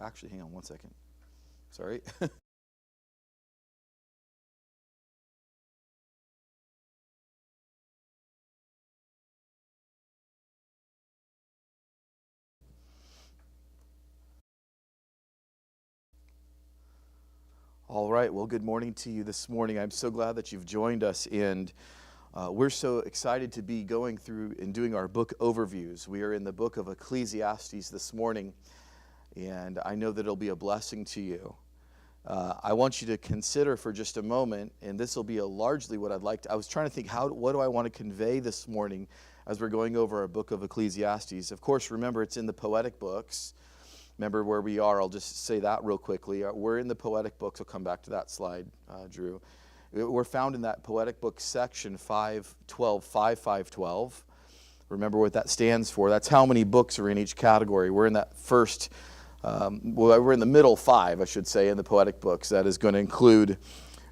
Actually, hang on one second. Sorry. All right, well, good morning to you this morning. I'm so glad that you've joined us, and we're so excited to be going through and doing our book overviews. We are in the book of Ecclesiastes this morning, and I know that it'll be a blessing to you. I want you to consider for just a moment, and this will be largely what I'd like to, I was trying to think, what do I want to convey this morning as we're going over our book of Ecclesiastes. Of course, remember, it's in the poetic books. Remember where we are. I'll just say that real quickly. We're in the poetic books. I'll come back to that slide, Drew. We're found in that poetic book section 512. Remember what that stands for. That's how many books are in each category. We're in that first, we're in the middle 5, I should say, in the poetic books. That is going to include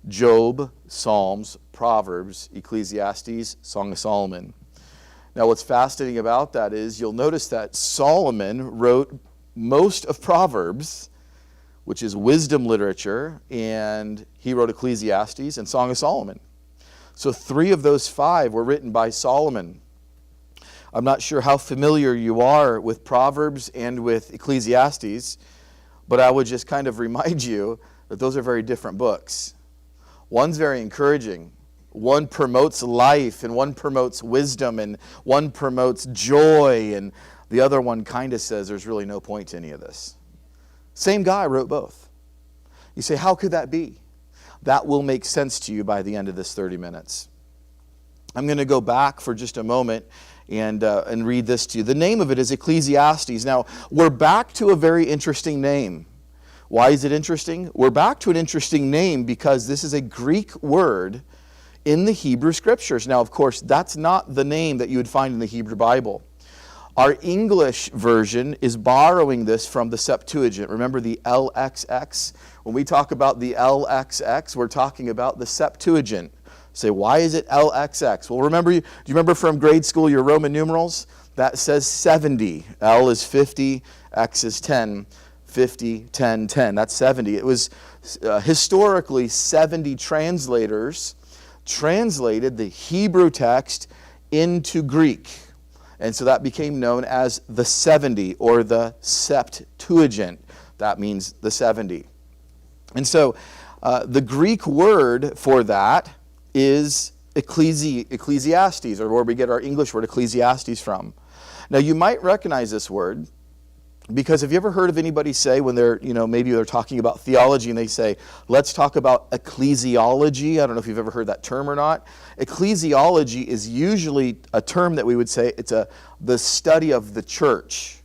Job, Psalms, Proverbs, Ecclesiastes, Song of Solomon. Now what's fascinating about that is you'll notice that Solomon wrote most of Proverbs, which is wisdom literature, and he wrote Ecclesiastes and Song of Solomon. So 3 of those 5 were written by Solomon. I'm not sure how familiar you are with Proverbs and with Ecclesiastes, but I would just kind of remind you that those are very different books. One's very encouraging. One promotes life, and one promotes wisdom, and one promotes joy, and the other one kind of says there's really no point to any of this. Same guy wrote both. You say, how could that be? That will make sense to you by the end of this 30 minutes. I'm going to go back for just a moment and read this to you. The name of it is Ecclesiastes. Now, we're back to a very interesting name. Why is it interesting? We're back to an interesting name because this is a Greek word in the Hebrew Scriptures. Now, of course, that's not the name that you would find in the Hebrew Bible. Our English version is borrowing this from the Septuagint. Remember the LXX? When we talk about the LXX, we're talking about the Septuagint. Say, why is it LXX? Well, do you remember from grade school your Roman numerals? That says 70. L is 50, X is 10. 50, 10, 10. That's 70. It was historically 70 translators translated the Hebrew text into Greek. And so that became known as the 70 or the Septuagint. That means the 70. And so the Greek word for that is Ecclesiastes, or where we get our English word Ecclesiastes from. Now you might recognize this word because have you ever heard of anybody say when they're, maybe they're talking about theology and they say, let's talk about ecclesiology. I don't know if you've ever heard that term or not. Ecclesiology is usually a term that we would say it's the study of the church.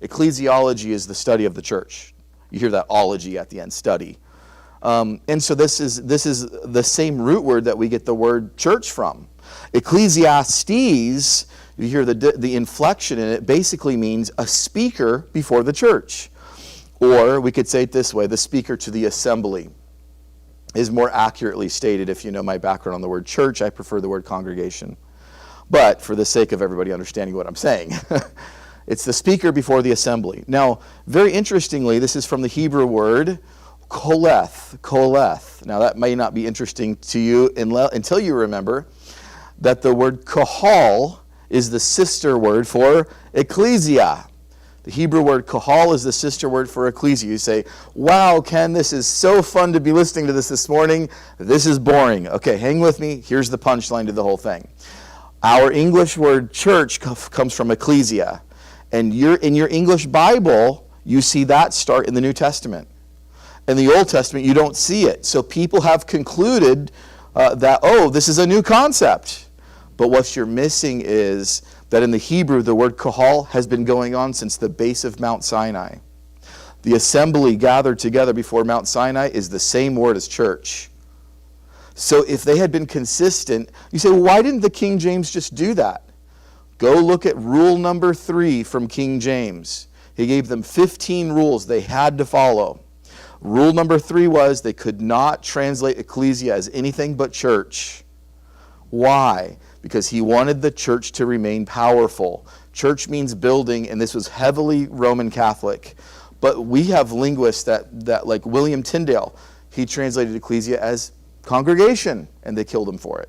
Ecclesiology is the study of the church. You hear that ology at the end, study. And so this is the same root word that we get the word church from. Ecclesiastes, you hear the inflection in it, basically means a speaker before the church. Or we could say it this way, the speaker to the assembly is more accurately stated. If you know my background on the word church, I prefer the word congregation. But for the sake of everybody understanding what I'm saying, it's the speaker before the assembly. Now, very interestingly, this is from the Hebrew word koleth. Now, that may not be interesting to you until you remember that the word kahal is the sister word for ecclesia. The Hebrew word kahal is the sister word for ecclesia. You say, wow, Ken, this is so fun to be listening to this morning. This is boring. Okay, hang with me. Here's the punchline to the whole thing. Our English word church comes from ecclesia. And in your English Bible, you see that start in the New Testament. In the Old Testament, you don't see it. So people have concluded that, this is a new concept. But what you're missing is that in the Hebrew, the word kahal has been going on since the base of Mount Sinai. The assembly gathered together before Mount Sinai is the same word as church. So if they had been consistent, you say, well, why didn't the King James just do that? Go look at rule number 3 from King James. He gave them 15 rules they had to follow. Rule number 3 was they could not translate ecclesia as anything but church. Why? Because he wanted the church to remain powerful. Church means building, and this was heavily Roman Catholic. But we have linguists that like William Tyndale, he translated ecclesia as congregation, and they killed him for it.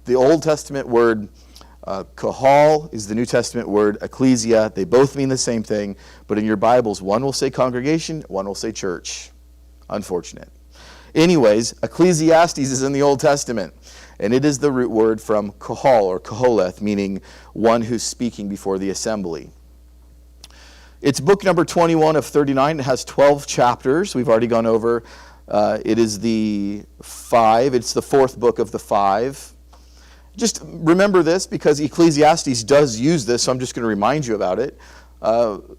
The Old Testament word kahal is the New Testament word ecclesia. They both mean the same thing, but in your Bibles, one will say congregation, one will say church. Unfortunate. Anyways, Ecclesiastes is in the Old Testament, and it is the root word from kahal or kaholeth, meaning one who's speaking before the assembly. It's book number 21 of 39. It has 12 chapters. We've already gone over. It's the fourth book of the 5. Just remember this because Ecclesiastes does use this, so I'm just going to remind you about it.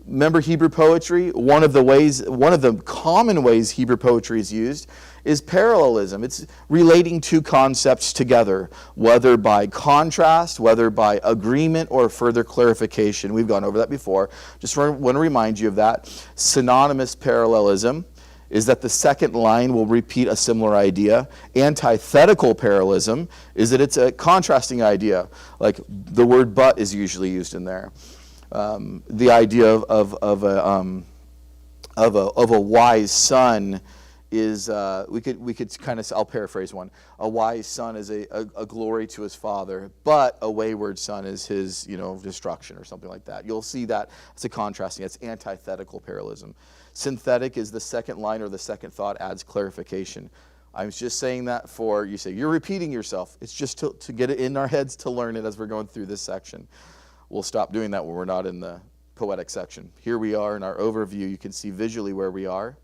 Remember Hebrew poetry? One of the common ways Hebrew poetry is used is parallelism. It's relating two concepts together, whether by contrast, whether by agreement, or further clarification. We've gone over that before. Just want to remind you of that. Synonymous parallelism is that the second line will repeat a similar idea. Antithetical parallelism is that it's a contrasting idea. Like the word but is usually used in there. The idea of a wise son is we could kind of, I'll paraphrase one. A wise son is a glory to his father, but a wayward son is his destruction or something like that. You'll see that it's a contrasting. It's antithetical parallelism. Synthetic is the second line or the second thought adds clarification. I'm just saying that for you say you're repeating yourself. It's just to get it in our heads to learn it as we're going through this section. We'll stop doing that when we're not in the poetic section. Here we are in our overview. You can see visually where we are.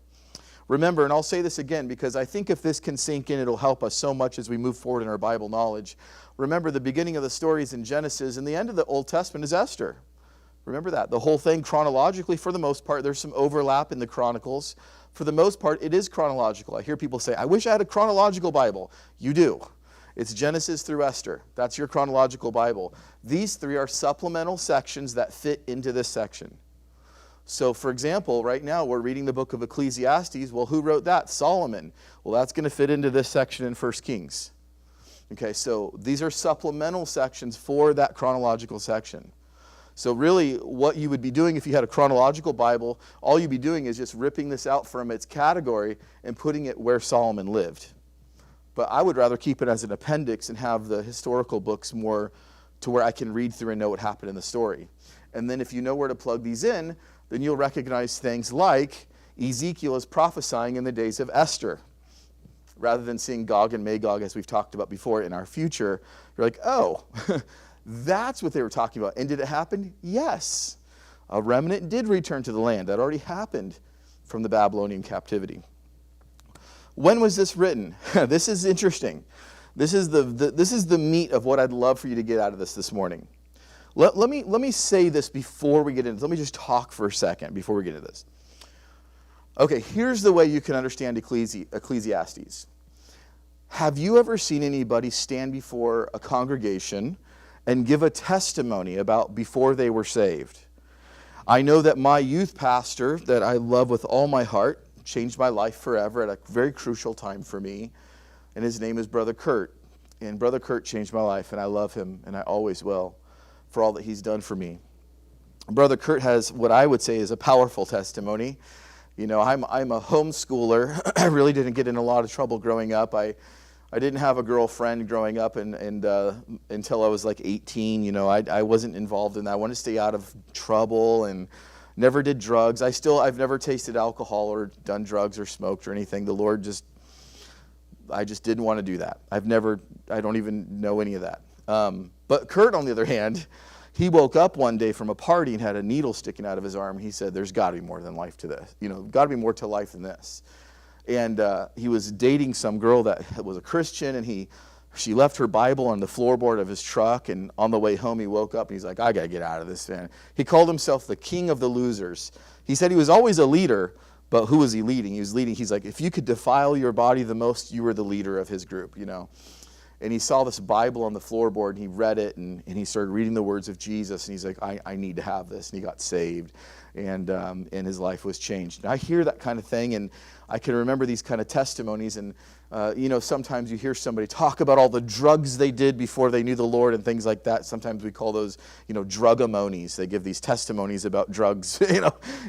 Remember, and I'll say this again because I think if this can sink in, it'll help us so much as we move forward in our Bible knowledge. Remember, the beginning of the stories in Genesis and the end of the Old Testament is Esther. Remember that. The whole thing chronologically, for the most part, there's some overlap in the Chronicles. For the most part, it is chronological. I hear people say, I wish I had a chronological Bible. You do. It's Genesis through Esther. That's your chronological Bible. These three are supplemental sections that fit into this section. So, for example, right now we're reading the book of Ecclesiastes. Well, who wrote that? Solomon. Well, that's going to fit into this section in 1 Kings. Okay, so these are supplemental sections for that chronological section. So really, what you would be doing if you had a chronological Bible, all you'd be doing is just ripping this out from its category and putting it where Solomon lived. But I would rather keep it as an appendix and have the historical books more to where I can read through and know what happened in the story. And then if you know where to plug these in, then you'll recognize things like Ezekiel is prophesying in the days of Esther. Rather than seeing Gog and Magog, as we've talked about before, in our future, you're like, oh, that's what they were talking about. And did it happen? Yes. A remnant did return to the land. That already happened from the Babylonian captivity. When was this written? This is interesting. This is the meat of what I'd love for you to get out of this morning. Let me say this before we get into. Let me just talk for a second before we get into this. Okay, here's the way you can understand Ecclesiastes. Have you ever seen anybody stand before a congregation and give a testimony about before they were saved? I know that my youth pastor, that I love with all my heart, changed my life forever at a very crucial time for me, and his name is Brother Kurt. And Brother Kurt changed my life, and I love him, and I always will, for all that he's done for me. Brother Kurt has what I would say is a powerful testimony. You know, I'm a homeschooler. I really didn't get in a lot of trouble growing up. I didn't have a girlfriend growing up and until I was like 18. You know, I wasn't involved in that. I wanted to stay out of trouble and never did drugs. I've never tasted alcohol or done drugs or smoked or anything. The Lord I just didn't want to do that. I don't even know any of that. But Kurt, on the other hand, he woke up one day from a party and had a needle sticking out of his arm. He said, there's got to be more than life to this. You know, got to be more to life than this. And he was dating some girl that was a Christian, and she left her Bible on the floorboard of his truck, and on the way home he woke up and he's like, I got to get out of this, man. He called himself the king of the losers. He said he was always a leader, but who was he leading? He was leading, he's like, if you could defile your body the most, you were the leader of his group, you know. and he saw this Bible on the floorboard, and he read it, and he started reading the words of Jesus, and he's like, I need to have this, and he got saved, and his life was changed. And I hear that kind of thing, and I can remember these kind of testimonies, and sometimes you hear somebody talk about all the drugs they did before they knew the Lord and things like that. Sometimes we call those, drug-a-monies. They give these testimonies about drugs,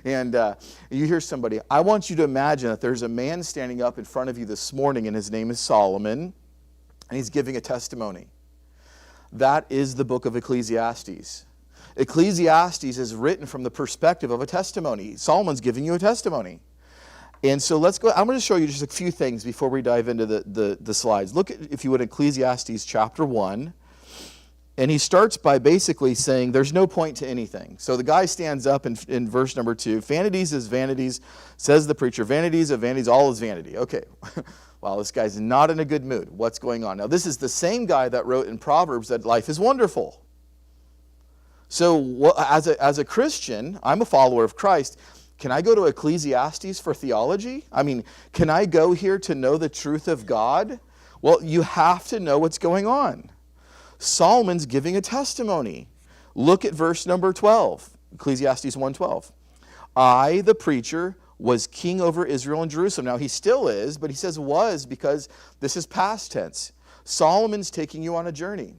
and you hear somebody. I want you to imagine that there's a man standing up in front of you this morning, and his name is Solomon, and he's giving a testimony. That is the book of Ecclesiastes. Ecclesiastes is written from the perspective of a testimony. Solomon's giving you a testimony. And so let's go. I'm going to show you just a few things before we dive into the slides. Look at, if you would, Ecclesiastes chapter 1. And he starts by basically saying there's no point to anything. So the guy stands up in verse number 2. Vanities is vanities, says the preacher. Vanities of vanities, all is vanity. Okay. Wow, this guy's not in a good mood. What's going on? Now, this is the same guy that wrote in Proverbs that life is wonderful. So as a Christian, I'm a follower of Christ. Can I go to Ecclesiastes for theology? I mean, can I go here to know the truth of God? Well, you have to know what's going on. Solomon's giving a testimony. Look at verse number 12, Ecclesiastes 1:12. I, the preacher, was king over Israel and Jerusalem. Now, he still is, but he says was because this is past tense. Solomon's taking you on a journey.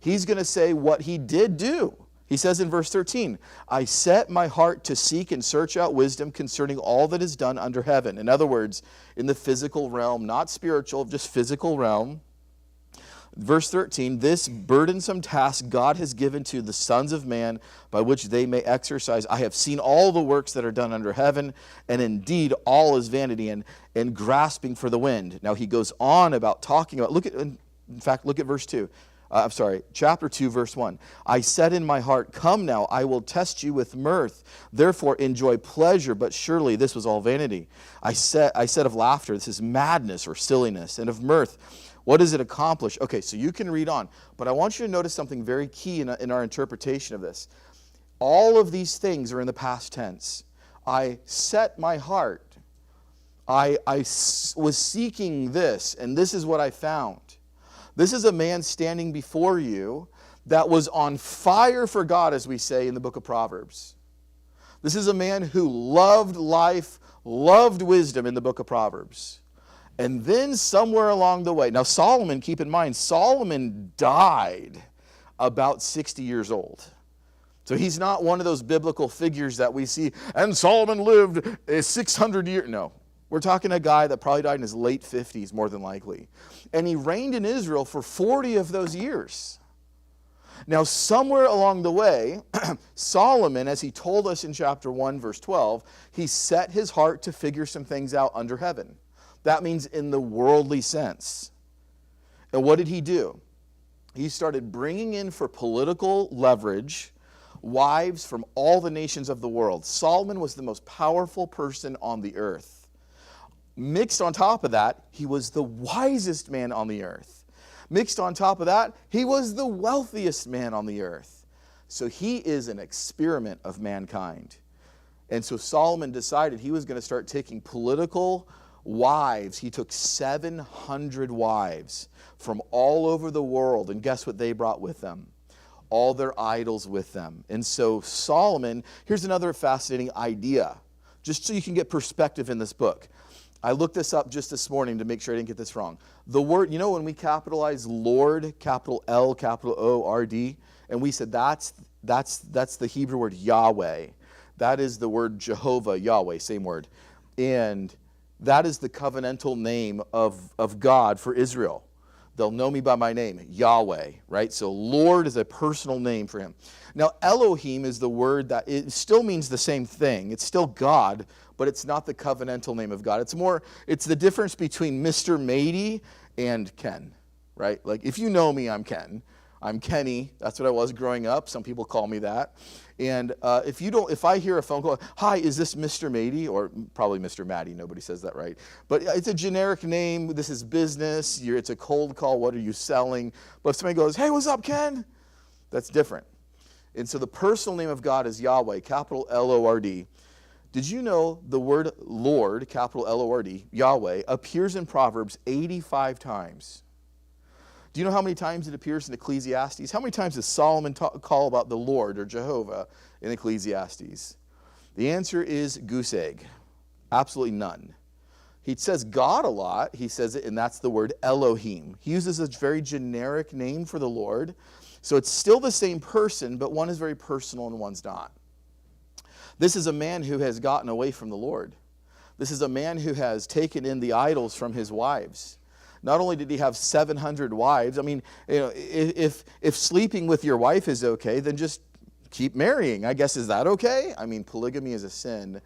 He's going to say what he did do. He says in verse 13, I set my heart to seek and search out wisdom concerning all that is done under heaven. In other words, in the physical realm, not spiritual, just physical realm. Verse 13, this burdensome task God has given to the sons of man by which they may exercise. I have seen all the works that are done under heaven, and indeed all is vanity and grasping for the wind. Now he goes on about talking about, look at verse 2. Chapter 2, verse 1. I said in my heart, come now, I will test you with mirth. Therefore enjoy pleasure, but surely this was all vanity. I said of laughter, this is madness or silliness, and of mirth, what does it accomplish? Okay, so you can read on, but I want you to notice something very key in our interpretation of this. All of these things are in the past tense. I set my heart. I was seeking this, and this is what I found. This is a man standing before you that was on fire for God, as we say in the book of Proverbs. This is a man who loved life, loved wisdom in the book of Proverbs. And then somewhere along the way, now Solomon, keep in mind, Solomon died about 60 years old. So he's not one of those biblical figures that we see, and Solomon lived 600 years. No. We're talking a guy that probably died in his late 50s, more than likely. And he reigned in Israel for 40 of those years. Now, somewhere along the way, Solomon, as he told us in chapter 1, verse 12, he set his heart to figure some things out under heaven. That means in the worldly sense. And what did he do? He started bringing in for political leverage wives from all the nations of the world. Solomon was the most powerful person on the earth. Mixed on top of that, he was the wisest man on the earth. Mixed on top of that, he was the wealthiest man on the earth. So he is an experiment of mankind. And so Solomon decided he was going to start taking political wives. He took 700 wives from all over the world. And guess what they brought with them? All their idols with them. And so Solomon, here's another fascinating idea, just so you can get perspective in this book. I looked this up just this morning to make sure I didn't get this wrong. The word, when we capitalize Lord, capital L, capital O, R-D, and we said that's the Hebrew word Yahweh. That is the word Jehovah, Yahweh, same word. And that is the covenantal name of God for Israel. They'll know me by my name, Yahweh, right? So Lord is a personal name for him. Now Elohim is the word that it still means the same thing. It's still God, but it's not the covenantal name of God. It's the difference between Mr. Matey and Ken, right? Like if you know me, I'm Ken. I'm Kenny. That's what I was growing up. Some people call me that. And if I hear a phone call, hi, is this Mr. Matey? Or probably Mr. Matty. Nobody says that, right? But it's a generic name. This is business. It's a cold call. What are you selling? But if somebody goes, hey, what's up, Ken? That's different. And so the personal name of God is Yahweh, capital L-O-R-D. Did you know the word Lord, capital L-O-R-D, Yahweh, appears in Proverbs 85 times? Do you know how many times it appears in Ecclesiastes? How many times does Solomon call about the Lord or Jehovah in Ecclesiastes? The answer is goose egg. Absolutely none. He says God a lot. He says it, and that's the word Elohim. He uses a very generic name for the Lord. So it's still the same person, but one is very personal and one's not. This is a man who has gotten away from the Lord. This is a man who has taken in the idols from his wives. Not only did he have 700 wives, I mean, if sleeping with your wife is okay, then just keep marrying. I guess, is that okay? I mean, polygamy is a sin.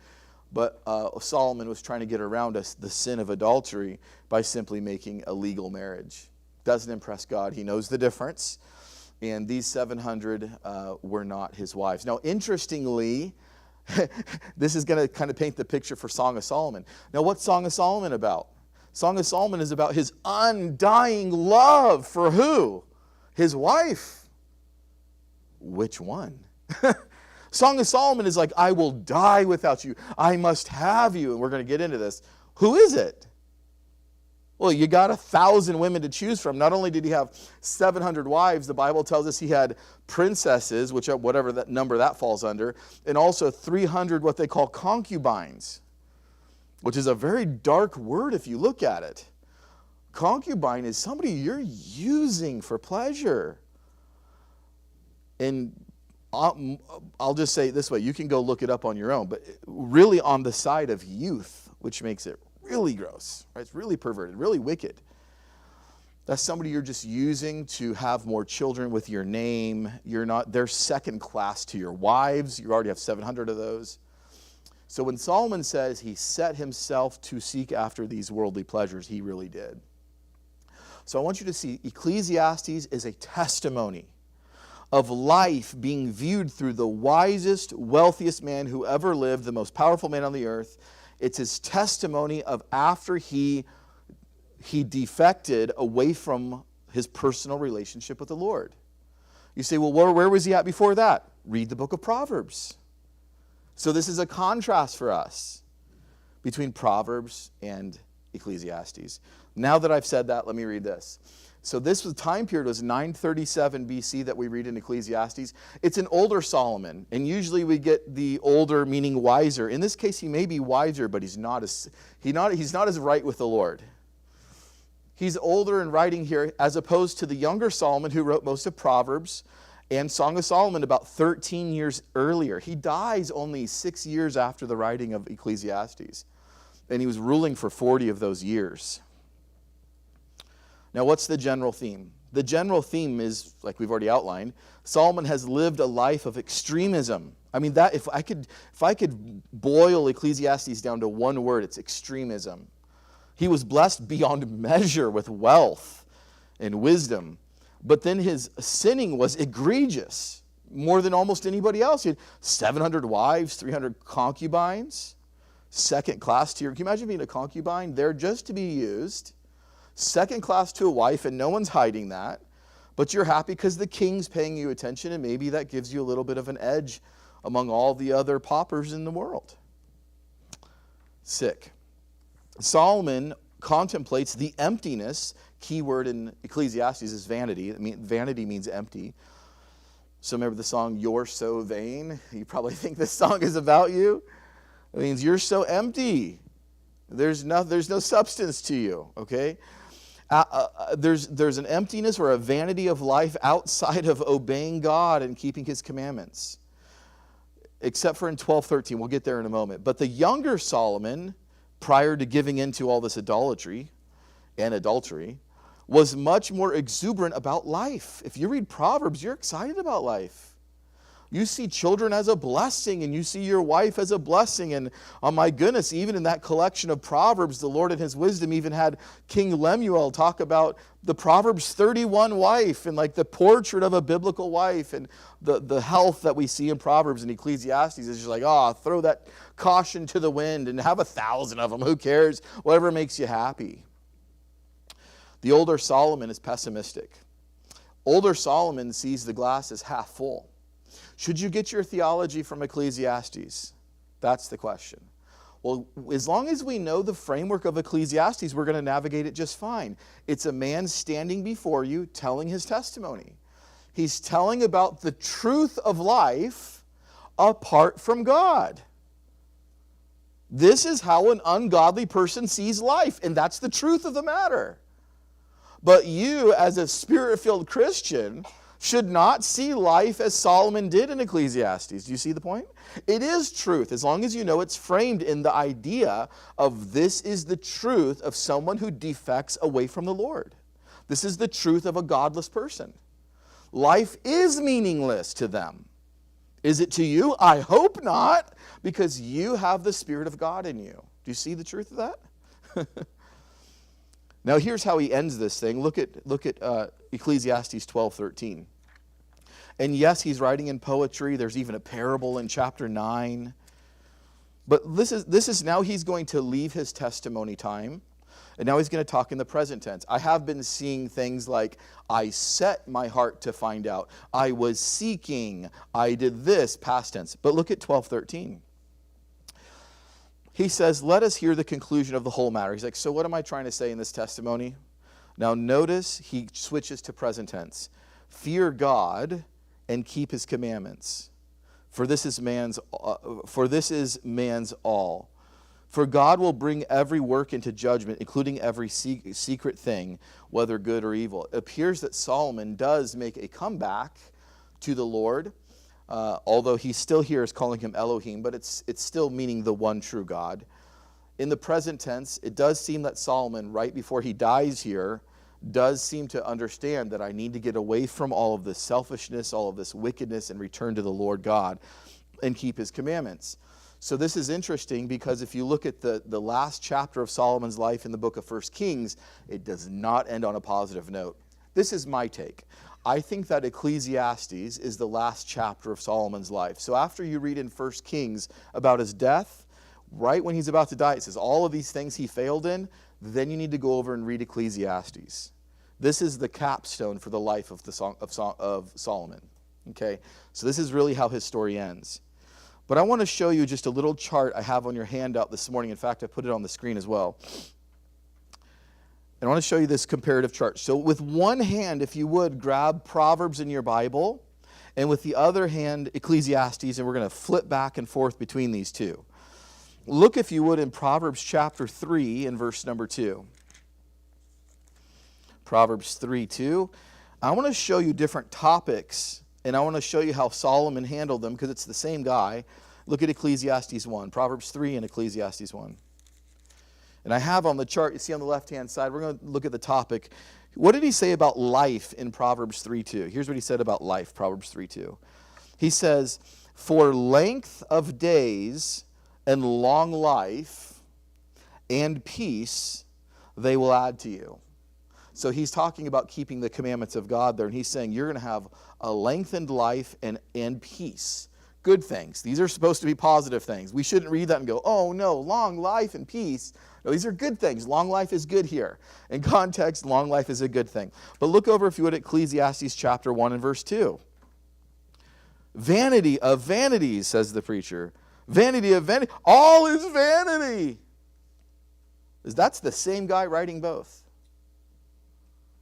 But Solomon was trying to get around us the sin of adultery by simply making a legal marriage. Doesn't impress God. He knows the difference. And these 700 were not his wives. Now, interestingly, this is going to kind of paint the picture for Song of Solomon. Now, what's Song of Solomon about? Song of Solomon is about his undying love for who? His wife. Which one? Song of Solomon is like, I will die without you. I must have you. And we're going to get into this. Who is it? Well, you got 1,000 women to choose from. Not only did he have 700 wives, the Bible tells us he had princesses, which whatever that number that falls under, and also 300 what they call concubines, which is a very dark word if you look at it. Concubine is somebody you're using for pleasure. And I'll just say it this way. You can go look it up on your own, but really on the side of youth, which makes it really gross. Right? It's really perverted, really wicked. That's somebody you're just using to have more children with your name. They're second class to your wives. You already have 700 of those. So when Solomon says he set himself to seek after these worldly pleasures, he really did. So I want you to see Ecclesiastes is a testimony of life being viewed through the wisest, wealthiest man who ever lived, the most powerful man on the earth. It's his testimony of after he defected away from his personal relationship with the Lord. You say, well, where was he at before that? Read the book of Proverbs. So this is a contrast for us between Proverbs and Ecclesiastes. Now that I've said that, let me read this. So this time period was 937 BC that we read in Ecclesiastes. It's an older Solomon, and usually we get the older meaning wiser. In this case, he may be wiser, but he's not as right with the Lord. He's older in writing here as opposed to the younger Solomon who wrote most of Proverbs and Song of Solomon about 13 years earlier. He dies only 6 years after the writing of Ecclesiastes, and he was ruling for 40 of those years. Now, what's the general theme? The general theme is, like we've already outlined, Solomon has lived a life of extremism. I mean, that if I could boil Ecclesiastes down to one word, it's extremism. He was blessed beyond measure with wealth and wisdom, but then his sinning was egregious, more than almost anybody else. He had 700 wives, 300 concubines, second class tier. Can you imagine being a concubine? They're just to be used. Second class to a wife, and no one's hiding that. But you're happy because the king's paying you attention, and maybe that gives you a little bit of an edge among all the other paupers in the world. Sick. Solomon contemplates the emptiness. Key word in Ecclesiastes is vanity. Vanity means empty. So remember the song, You're So Vain? You probably think this song is about you. It means you're so empty. There's no substance to you, okay? There's an emptiness or a vanity of life outside of obeying God and keeping his commandments. Except for in 12:13. We'll get there in a moment. But the younger Solomon, prior to giving into all this idolatry and adultery, was much more exuberant about life. If you read Proverbs, you're excited about life. You see children as a blessing, and you see your wife as a blessing. And oh my goodness, even in that collection of Proverbs, the Lord in his wisdom even had King Lemuel talk about the Proverbs 31 wife and like the portrait of a biblical wife and the health that we see in Proverbs and Ecclesiastes is just like, throw that caution to the wind and have 1,000 of them. Who cares? Whatever makes you happy. The older Solomon is pessimistic. Older Solomon sees the glass as half full. Should you get your theology from Ecclesiastes? That's the question. Well, as long as we know the framework of Ecclesiastes, we're going to navigate it just fine. It's a man standing before you telling his testimony. He's telling about the truth of life apart from God. This is how an ungodly person sees life, and that's the truth of the matter. But you, as a Spirit-filled Christian, should not see life as Solomon did in Ecclesiastes. Do you see the point? It is truth, as long as you know it's framed in the idea of this is the truth of someone who defects away from the Lord. This is the truth of a godless person. Life is meaningless to them. Is it to you? I hope not, because you have the Spirit of God in you. Do you see the truth of that? Now here's how he ends this thing. Look at Ecclesiastes 12:13. And yes, he's writing in poetry. There's even a parable in chapter 9. But this is now he's going to leave his testimony time. And now he's going to talk in the present tense. I have been seeing things like, I set my heart to find out. I was seeking. I did this, past tense. But look at 12:13. He says, let us hear the conclusion of the whole matter. He's like, so what am I trying to say in this testimony? Now notice he switches to present tense. Fear God and keep his commandments. For this is man's all. For God will bring every work into judgment, including every secret thing, whether good or evil. It appears that Solomon does make a comeback to the Lord, although he still here is calling him Elohim, but it's still meaning the one true God. In the present tense, it does seem that Solomon, right before he dies here, does seem to understand that I need to get away from all of this selfishness, all of this wickedness, and return to the Lord God and keep his commandments. So this is interesting because if you look at the last chapter of Solomon's life in the book of 1 Kings, it does not end on a positive note. This is my take. I think that Ecclesiastes is the last chapter of Solomon's life. So after you read in 1 Kings about his death, right when he's about to die, it says all of these things he failed in, then you need to go over and read Ecclesiastes. This is the capstone for the life of Solomon. Okay, so this is really how his story ends. But I want to show you just a little chart I have on your handout this morning. In fact, I put it on the screen as well. And I want to show you this comparative chart. So with one hand, if you would, grab Proverbs in your Bible, and with the other hand, Ecclesiastes, and we're going to flip back and forth between these two. Look, if you would, in Proverbs chapter 3 and verse number 2. Proverbs 3:2. I want to show you different topics, and I want to show you how Solomon handled them because it's the same guy. Look at Ecclesiastes 1, Proverbs 3 and Ecclesiastes 1. And I have on the chart, you see on the left-hand side, we're going to look at the topic. What did he say about life in Proverbs 3:2? Here's what he said about life, Proverbs 3:2. He says, for length of days and long life and peace they will add to you. So he's talking about keeping the commandments of God there, and he's saying you're going to have a lengthened life and peace. Good things. These are supposed to be positive things. We shouldn't read that and go, oh no, long life and peace. No, these are good things. Long life is good here. In context, long life is a good thing. But look over, if you would, at Ecclesiastes chapter 1 and verse 2. Vanity of vanities, says the preacher. Vanity of vanity. All is vanity. That's the same guy writing both.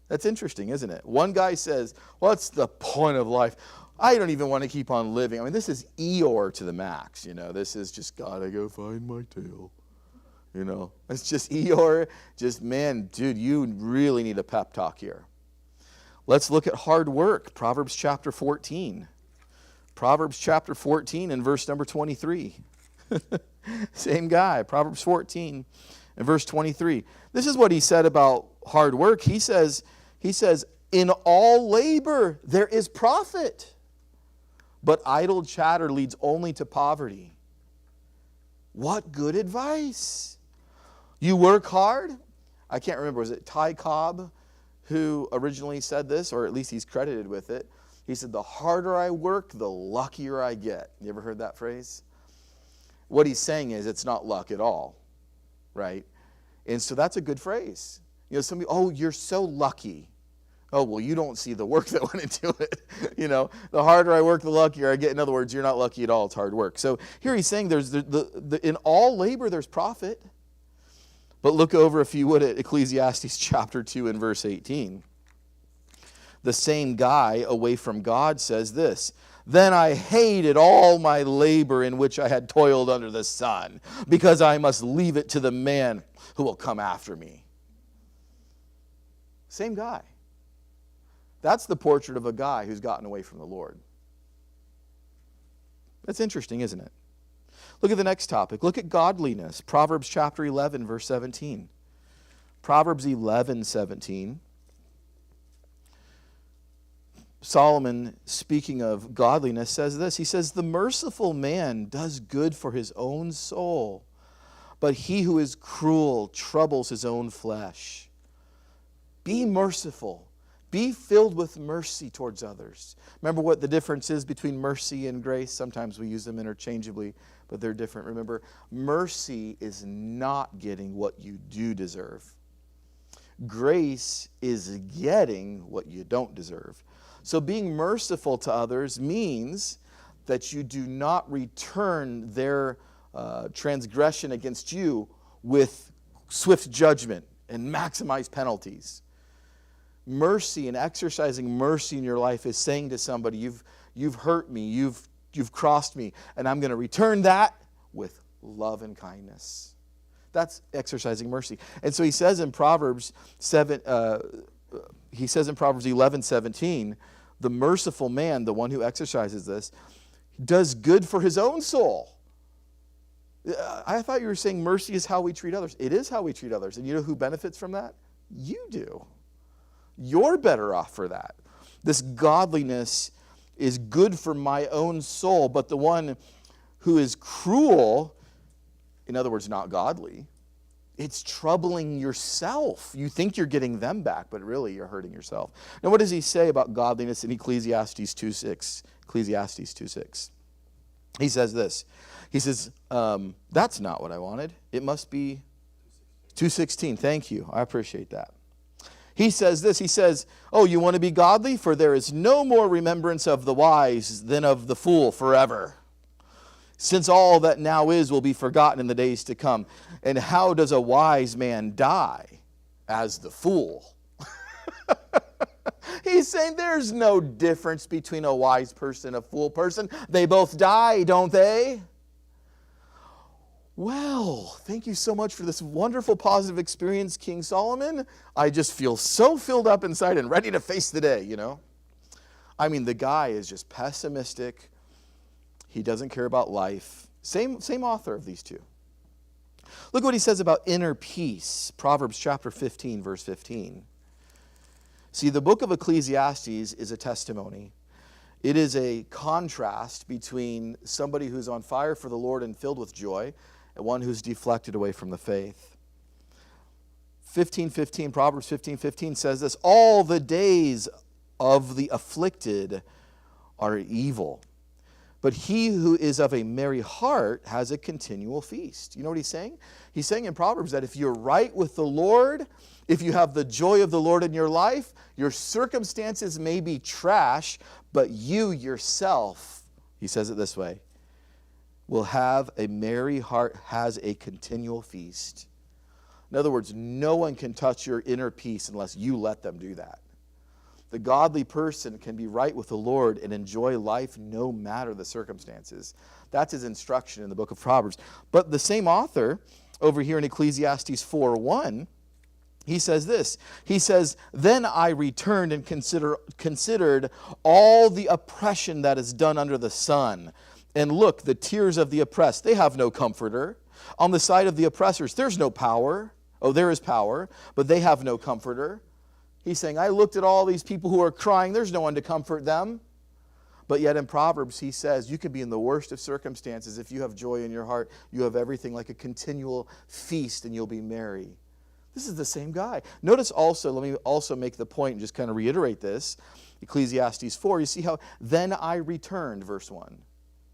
That's interesting, isn't it? One guy says, what's the point of life? I don't even want to keep on living. I mean, this is Eeyore to the max, you know. This is just, gotta go find my tail. You know, it's just Eeyore. Just, man, dude, you really need a pep talk here. Let's look at hard work. Proverbs chapter 14. Proverbs chapter 14 and verse number 23. Same guy, Proverbs 14 and verse 23. This is what he said about hard work. He says, in all labor there is profit, but idle chatter leads only to poverty. What good advice. You work hard. I can't remember, was it Ty Cobb who originally said this, or at least he's credited with it. He said, the harder I work, the luckier I get. You ever heard that phrase? What he's saying is it's not luck at all, right? And so that's a good phrase. You know, some people, oh, you're so lucky. Oh, well, you don't see the work that went into it. The harder I work, the luckier I get. In other words, you're not lucky at all. It's hard work. So here he's saying there's in all labor there's profit. But look over, if you would, at Ecclesiastes chapter 2 and verse 18. The same guy away from God says this: "Then I hated all my labor in which I had toiled under the sun, because I must leave it to the man who will come after me." Same guy. That's the portrait of a guy who's gotten away from the Lord. That's interesting, isn't it? Look at the next topic. Look at godliness. Proverbs chapter 11, verse 17. Proverbs 11:17. Solomon, speaking of godliness, says this. He says, "The merciful man does good for his own soul, but he who is cruel troubles his own flesh." Be merciful. Be filled with mercy towards others. Remember what the difference is between mercy and grace? Sometimes we use them interchangeably, but they're different. Remember, mercy is not getting what you do deserve. Grace is getting what you don't deserve. So being merciful to others means that you do not return their transgression against you with swift judgment and maximize penalties. Mercy and exercising mercy in your life is saying to somebody, you've hurt me, you've crossed me, and I'm going to return that with love and kindness. That's exercising mercy. And so he says in Proverbs 11:17, the merciful man, the one who exercises this, does good for his own soul. I thought you were saying mercy is how we treat others. It is how we treat others. And you know who benefits from that? You do. You're better off for that. This godliness is good for my own soul, but the one who is cruel, in other words, not godly, it's troubling yourself. You think you're getting them back, but really you're hurting yourself. Now, what does he say about godliness in Ecclesiastes 2:6? Ecclesiastes 2:6. He says this. He says, that's not what I wanted. It must be 2:16. Thank you. I appreciate that. He says this. He says, "Oh, you want to be godly? For there is no more remembrance of the wise than of the fool forever. Since all that now is will be forgotten in the days to come. And how does a wise man die? As the fool." He's saying there's no difference between a wise person and a fool person. They both die, don't they? Well, thank you so much for this wonderful positive experience, King Solomon. I just feel so filled up inside and ready to face the day, I mean, the guy is just pessimistic. He doesn't care about life. Same author of these two. Look what he says about inner peace. Proverbs chapter 15, verse 15. See, the book of Ecclesiastes is a testimony. It is a contrast between somebody who's on fire for the Lord and filled with joy and one who's deflected away from the faith. 15:15, Proverbs 15:15 says this: "All the days of the afflicted are evil, but he who is of a merry heart has a continual feast." You know what he's saying? He's saying in Proverbs that if you're right with the Lord, if you have the joy of the Lord in your life, your circumstances may be trash, but you yourself, he says it this way, will have a merry heart, has a continual feast. In other words, no one can touch your inner peace unless you let them do that. The godly person can be right with the Lord and enjoy life no matter the circumstances. That's his instruction in the book of Proverbs. But the same author over here in Ecclesiastes 4:1, he says this. He says, "Then I returned and considered all the oppression that is done under the sun. And look, the tears of the oppressed, they have no comforter. On the side of the oppressors, there's no power. Oh, there is power, but they have no comforter." He's saying, I looked at all these people who are crying. There's no one to comfort them. But yet in Proverbs, he says, you can be in the worst of circumstances. If you have joy in your heart, you have everything like a continual feast and you'll be merry. This is the same guy. Notice also, let me also make the point and just kind of reiterate this. Ecclesiastes 4, you see how, "Then I returned," verse 1.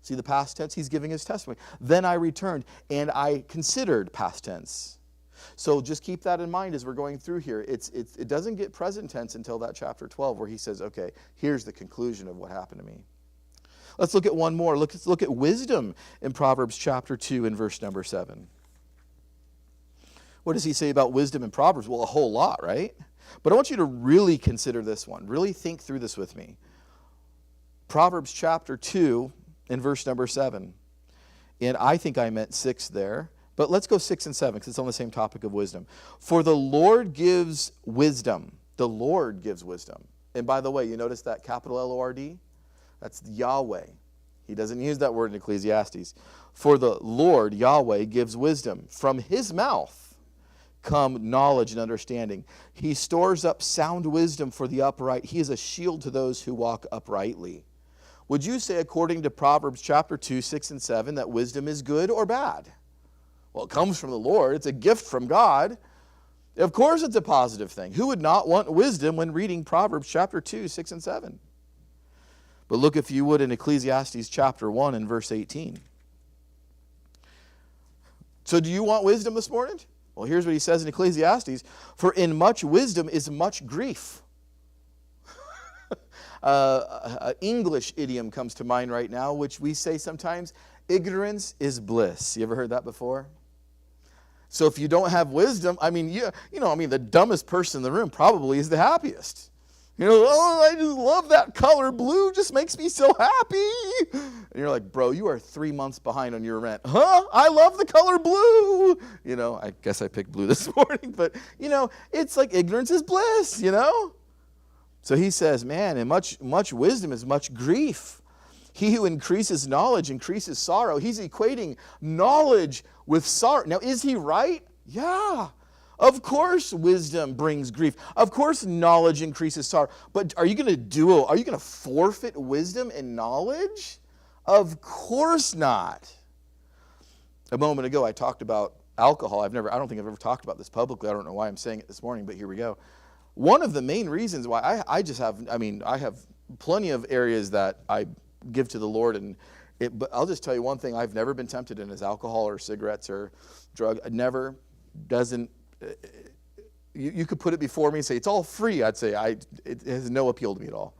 See the past tense? He's giving his testimony. "Then I returned and I considered," past tense. So just keep that in mind as we're going through here. It doesn't get present tense until that chapter 12 where he says, okay, here's the conclusion of what happened to me. Let's look at one more. Let's look at wisdom in Proverbs chapter 2 and verse number 7. What does he say about wisdom in Proverbs? Well, a whole lot, right? But I want you to really consider this one. Really think through this with me. Proverbs chapter 2 and verse number 7. And I think I meant 6 there. But let's go 6 and 7 because it's on the same topic of wisdom. For the Lord gives wisdom. The Lord gives wisdom. And by the way, you notice that capital L-O-R-D? That's Yahweh. He doesn't use that word in Ecclesiastes. For the Lord, Yahweh, gives wisdom. From his mouth come knowledge and understanding. He stores up sound wisdom for the upright. He is a shield to those who walk uprightly. Would you say, according to Proverbs chapter 2, 6 and 7, that wisdom is good or bad? Well, it comes from the Lord. It's a gift from God. Of course it's a positive thing. Who would not want wisdom when reading Proverbs chapter 2, 6 and 7? But look, if you would, in Ecclesiastes chapter 1 and verse 18. So do you want wisdom this morning? Well, here's what he says in Ecclesiastes. For in much wisdom is much grief. An English idiom comes to mind right now, which we say sometimes, ignorance is bliss. You ever heard that before? So if you don't have wisdom, the dumbest person in the room probably is the happiest. I just love that color. Blue just makes me so happy. And you're like, bro, you are 3 months behind on your rent. Huh? I love the color blue. I guess I picked blue this morning, but, it's like ignorance is bliss, So he says, man, and much wisdom is much grief. He who increases knowledge increases sorrow. He's equating knowledge with sorrow. Now, is he right? Yeah. Of course wisdom brings grief. Of course knowledge increases sorrow. But are you going to forfeit wisdom and knowledge? Of course not. A moment ago I talked about alcohol. I don't think I've ever talked about this publicly. I don't know why I'm saying it this morning, but here we go. One of the main reasons why I have plenty of areas that I give to the Lord, but I'll just tell you one thing I've never been tempted in is alcohol or cigarettes or drug. You could put it before me and say, it's all free. I'd say it has no appeal to me at all.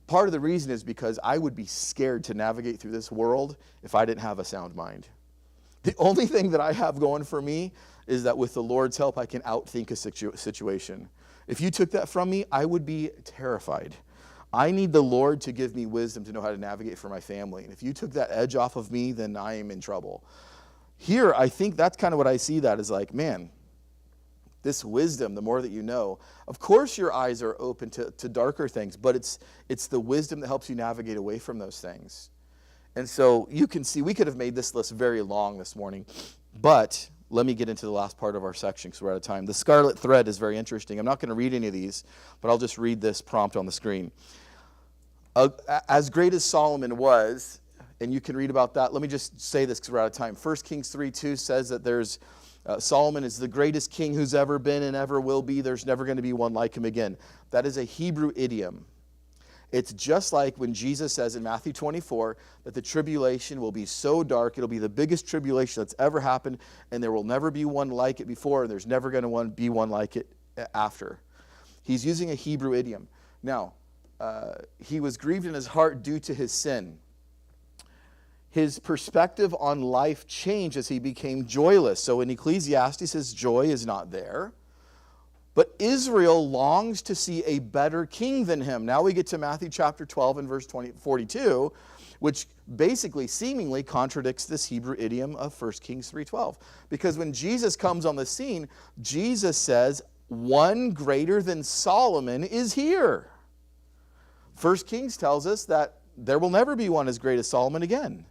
Part of the reason is because I would be scared to navigate through this world if I didn't have a sound mind. The only thing that I have going for me is that with the Lord's help, I can outthink a situation. If you took that from me, I would be terrified. I need the Lord to give me wisdom to know how to navigate for my family. And if you took that edge off of me, then I am in trouble. Here, I think that's kind of what I see that as like, man, this wisdom, the more that you know, of course your eyes are open to darker things, but it's the wisdom that helps you navigate away from those things. And so you can see, we could have made this list very long this morning, but let me get into the last part of our section because we're out of time. The scarlet thread is very interesting. I'm not going to read any of these, but I'll just read this prompt on the screen. As great as Solomon was, and you can read about that. Let me just say this because we're out of time. 1 Kings 3:2 says that Solomon is the greatest king who's ever been and ever will be. There's never going to be one like him again. That is a Hebrew idiom. It's just like when Jesus says in Matthew 24 that the tribulation will be so dark, it'll be the biggest tribulation that's ever happened, and there will never be one like it before, and there's never going to be one like it after. He's using a Hebrew idiom. Now, he was grieved in his heart due to his sin. His perspective on life changed as he became joyless. So in Ecclesiastes, his joy is not there. But Israel longs to see a better king than him. Now we get to Matthew chapter 12 and verse 42, which basically seemingly contradicts this Hebrew idiom of 1 Kings 3:12. Because when Jesus comes on the scene, Jesus says, one greater than Solomon is here. 1 Kings tells us that there will never be one as great as Solomon again.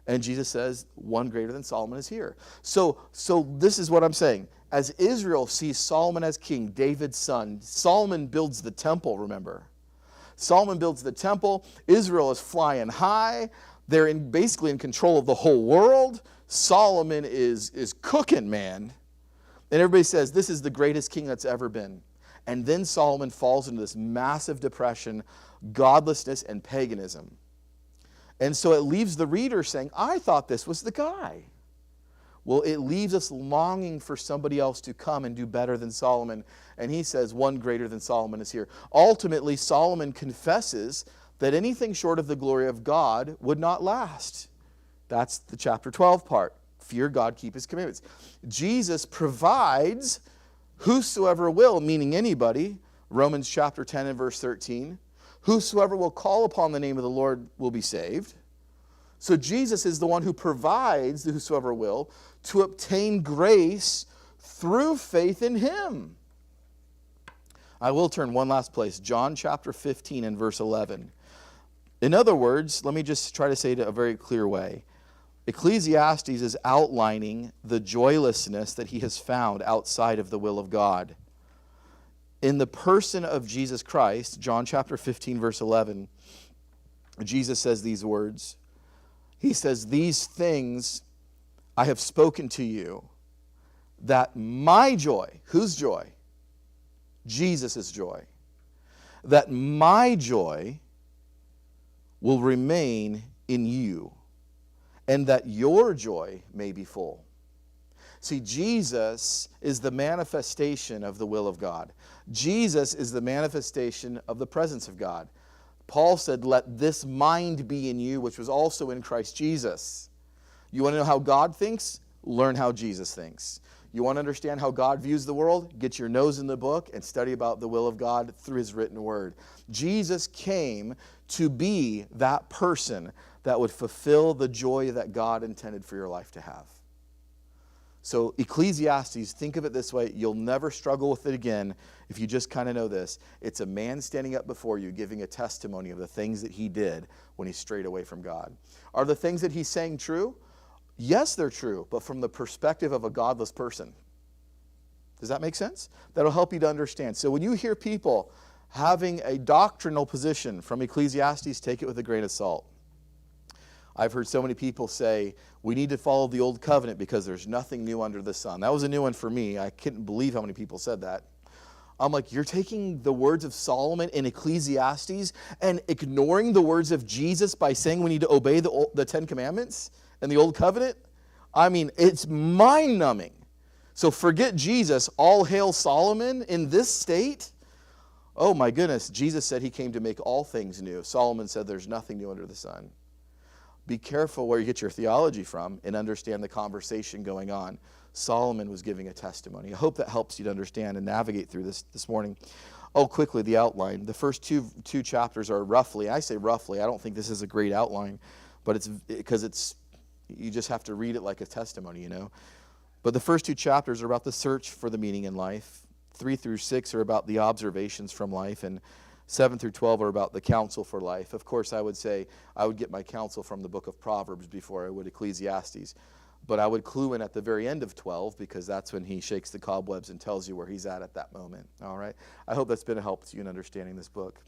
And Jesus says, one greater than Solomon is here. So this is what I'm saying. As Israel sees Solomon as king, David's son, Solomon builds the temple, remember. Solomon builds the temple. Israel is flying high. They're basically in control of the whole world. Solomon is cooking, man. And everybody says, this is the greatest king that's ever been. And then Solomon falls into this massive depression, godlessness, and paganism. And so it leaves the reader saying, I thought this was the guy. Well, it leaves us longing for somebody else to come and do better than Solomon. And he says one greater than Solomon is here. Ultimately, Solomon confesses that anything short of the glory of God would not last. That's the chapter 12 part. Fear God, keep his commandments. Jesus provides whosoever will, meaning anybody, Romans chapter 10 and verse 13, whosoever will call upon the name of the Lord will be saved. So Jesus is the one who provides the whosoever will to obtain grace through faith in him. I will turn one last place, John chapter 15 and verse 11. In other words, let me just try to say it a very clear way. Ecclesiastes is outlining the joylessness that he has found outside of the will of God. In the person of Jesus Christ, John chapter 15, verse 11, Jesus says these words. He says, "These things I have spoken to you, that my joy," whose joy? Jesus' joy. "That my joy will remain in you, and that your joy may be full." See, Jesus is the manifestation of the will of God. Jesus is the manifestation of the presence of God. Paul said, "Let this mind be in you, which was also in Christ Jesus." You want to know how God thinks? Learn how Jesus thinks. You want to understand how God views the world? Get your nose in the book and study about the will of God through his written word. Jesus came to be that person that would fulfill the joy that God intended for your life to have. So Ecclesiastes, think of it this way. You'll never struggle with it again if you just kind of know this. It's a man standing up before you giving a testimony of the things that he did when he strayed away from God. Are the things that he's saying true? Yes, they're true, but from the perspective of a godless person. Does that make sense? That'll help you to understand. So when you hear people having a doctrinal position from Ecclesiastes, take it with a grain of salt. I've heard so many people say, we need to follow the old covenant because there's nothing new under the sun. That was a new one for me. I couldn't believe how many people said that. I'm like, you're taking the words of Solomon in Ecclesiastes and ignoring the words of Jesus by saying we need to obey the Ten Commandments and the old covenant? I mean, it's mind-numbing. So forget Jesus, all hail Solomon in this state? Oh my goodness, Jesus said he came to make all things new. Solomon said there's nothing new under the sun. Be careful where you get your theology from and understand the conversation going on. Solomon was giving a testimony. I hope that helps you to understand and navigate through this morning. Oh, quickly, the outline. The first two chapters are roughly, I say roughly, I don't think this is a great outline, but it's because you just have to read it like a testimony, you know. But the first two chapters are about the search for the meaning in life. 3 through 6 are about the observations from life, and 7 through 12 are about the counsel for life. Of course, I would say I would get my counsel from the book of Proverbs before I would Ecclesiastes. But I would clue in at the very end of 12 because that's when he shakes the cobwebs and tells you where he's at that moment. All right? I hope that's been a help to you in understanding this book.